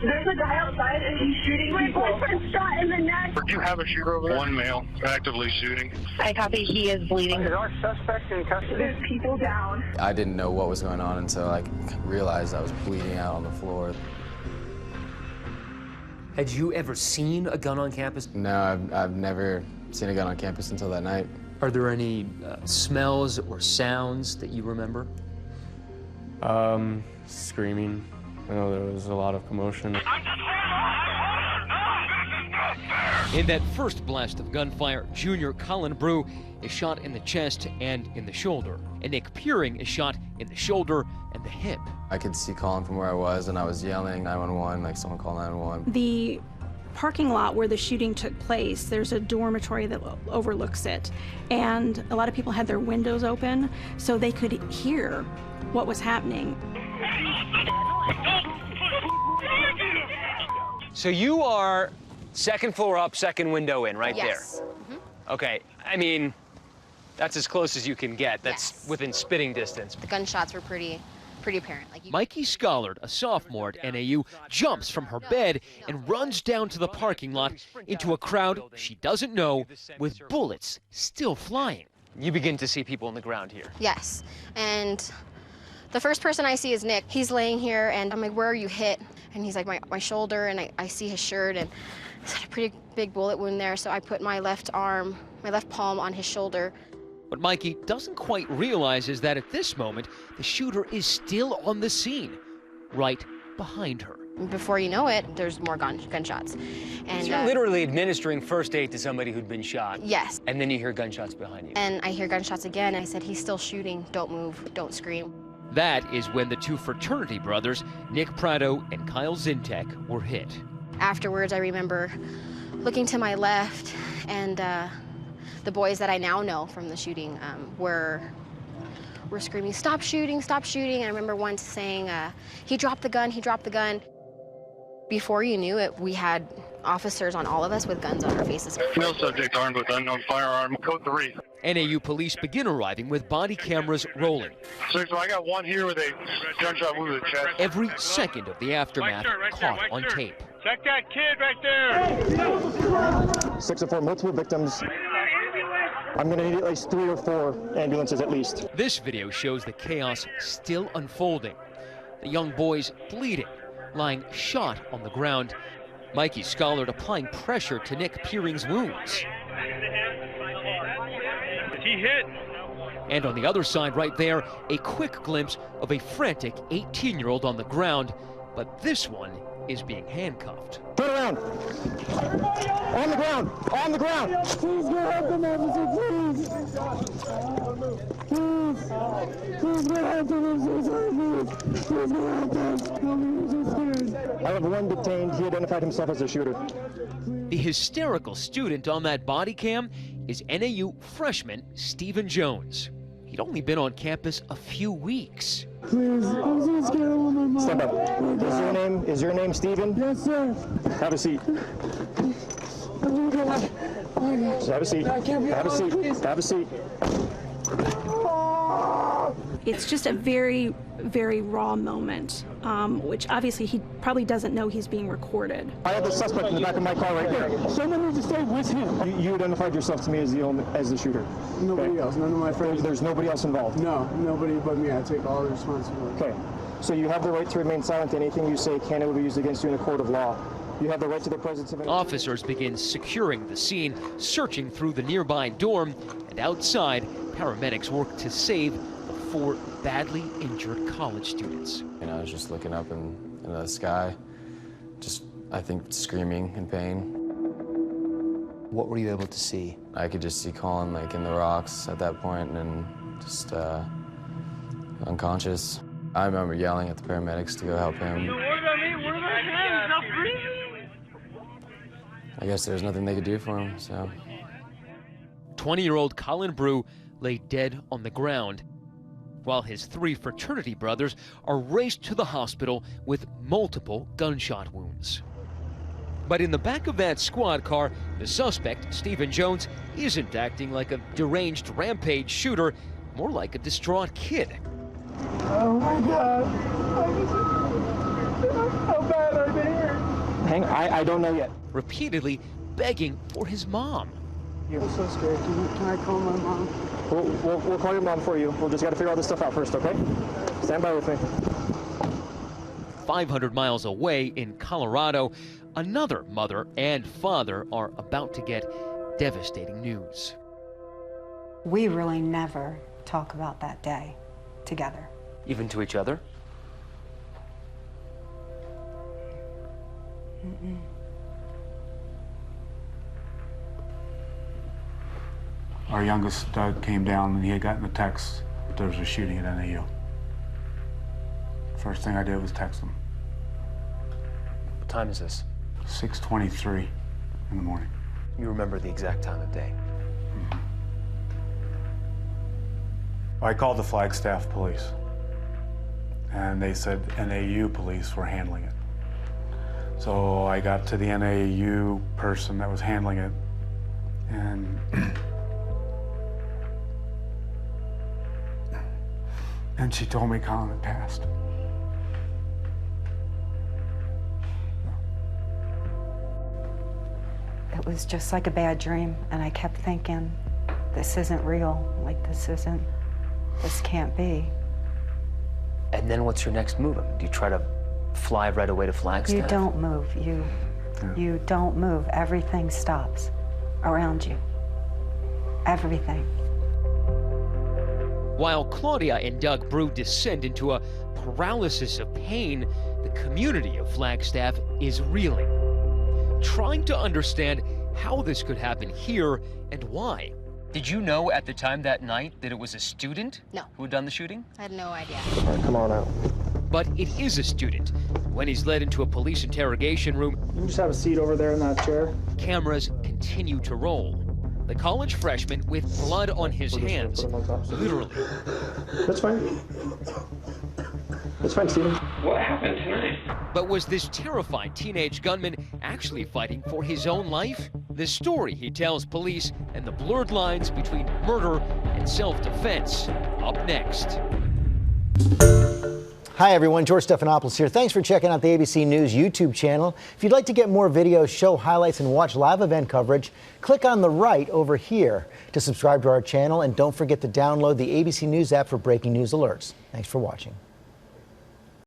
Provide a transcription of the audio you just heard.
There's a guy outside and he's shooting people. My boyfriend shot in the neck. Do you have a shooter over there? One male, actively shooting. I copy, he is bleeding. Is our suspect in custody? There's people down. I didn't know what was going on until I realized I was bleeding out on the floor. Had you ever seen a gun on campus? No, I've never seen a gun on campus until that night. Are there any smells or sounds that you remember? Screaming. I know there was a lot of commotion. In that first blast of gunfire, junior Colin Brough is shot in the chest and in the shoulder, and Nick Puring is shot in the shoulder and the hip. I could see Colin from where I was, and I was yelling 911, like someone call 911. The parking lot where the shooting took place, there's a dormitory that overlooks it, and a lot of people had their windows open so they could hear what was happening. So you are second floor up, second window in, right yes. there? Mm-hmm. Okay, I mean, that's as close as you can get. That's yes. within spitting distance. The gunshots were pretty apparent. Like Mikey Scollard, a sophomore at NAU, jumps from her bed and runs down to the parking lot into a crowd she doesn't know with bullets still flying. You begin to see people on the ground here. Yes, and the first person I see is Nick. He's laying here, and I'm like, where are you hit? And he's like, my shoulder, and I see his shirt, and he's got a pretty big bullet wound there, so I put my left palm on his shoulder. What Mikey doesn't quite realize is that at this moment, the shooter is still on the scene, right behind her. Before you know it, there's more gunshots. And so you're literally administering first aid to somebody who'd been shot. Yes. And then you hear gunshots behind you. And I hear gunshots again. I said, he's still shooting. Don't move. Don't scream. That is when the two fraternity brothers, Nick Prado and Kyle Zintek, were hit. Afterwards, I remember looking to my left, and the boys that I now know from the shooting were screaming, stop shooting, stop shooting. And I remember one saying, he dropped the gun, he dropped the gun. Before you knew it, we had officers on all of us with guns on our faces. Male subject armed with unknown firearm, code 3. NAU police begin arriving with body cameras rolling. So I got one here with a gunshot wound to the chest. Every second of the aftermath caught on tape. Check that kid right there. 6 or 4 multiple victims. I'm going to need at least 3 or 4 ambulances at least. This video shows the chaos still unfolding. The young boys bleeding, lying shot on the ground. Mikey Scollard applying pressure to Nick Puring's wounds. He hit. And on the other side right there, a quick glimpse of a frantic 18-year-old on the ground, but this one is being handcuffed. Turn around. On the ground. On the ground. Please go help them, officer, please. Please go help them, please go help them. I have one detained. He identified himself as a shooter. The hysterical student on that body cam is NAU freshman Stephen Jones. He'd only been on campus a few weeks. Please, I'm so scared of my mom. Stand up. Is your name Stephen? Yes, sir. Have a seat. Have a seat. Have a seat. Have a seat. It's just a very, very raw moment, which obviously he probably doesn't know he's being recorded. I have the suspect in the back of my car right there. Someone needs to stay with him. You identified yourself to me as the shooter. Nobody else. None of my friends. There's nobody else involved? No, nobody but me. I take all the responsibility. Okay. So you have the right to remain silent. Anything you say can and will be used against you in a court of law. You have the right to the presence of... Officers begin securing the scene, searching through the nearby dorm, and outside, paramedics work to save the 4 badly injured college students. And I was just looking up in the sky, just, I think, screaming in pain. What were you able to see? I could just see Colin, like, in the rocks at that point, and just unconscious. I remember yelling at the paramedics to go help him. I guess there's nothing they could do for him, so. 20-year-old Colin Brough lay dead on the ground, while his 3 fraternity brothers are raced to the hospital with multiple gunshot wounds. But in the back of that squad car, the suspect, Stephen Jones, isn't acting like a deranged rampage shooter, more like a distraught kid. Oh my God. How bad are they hurt? saying? I don't know yet. repeatedly begging for his mom. I'm so scared. Can I call my mom? We'll call your mom for you. We'll just got to figure all this stuff out first, okay? Stand by with me. 500 miles away in Colorado, another mother and father are about to get devastating news. We really never talk about that day together. Even to each other? Mm-mm. Our youngest came down and he had gotten a text that there was a shooting at NAU. First thing I did was text him. What time is this? 6:23 in the morning. You remember the exact time of day? Mm-hmm. I called the Flagstaff police and they said NAU police were handling it. So I got to the NAU person that was handling it and and she told me Colin had passed. It was just like a bad dream, and I kept thinking, this isn't real. Like, this can't be. And then what's your next move? Do you try to fly right away to Flagstaff? You don't move. You don't move. Everything stops around you. Everything. While Claudia and Doug Brough descend into a paralysis of pain, the community of Flagstaff is reeling, trying to understand how this could happen here and why. Did you know at the time that night that it was a student who had done the shooting? I had no idea. All right, come on out. But it is a student. When he's led into a police interrogation room, You can just have a seat over there in that chair. cameras continue to roll. The college freshman with blood on his hands, literally. That's fine. That's fine, Steven. What happened tonight? But was this terrified teenage gunman actually fighting for his own life? The story he tells police and the blurred lines between murder and self-defense. Up next. Hi everyone, George Stephanopoulos here. Thanks for checking out the ABC News YouTube channel. If you'd like to get more videos, show highlights, and watch live event coverage, click on the right over here to subscribe to our channel, and don't forget to download the ABC News app for breaking news alerts. Thanks for watching.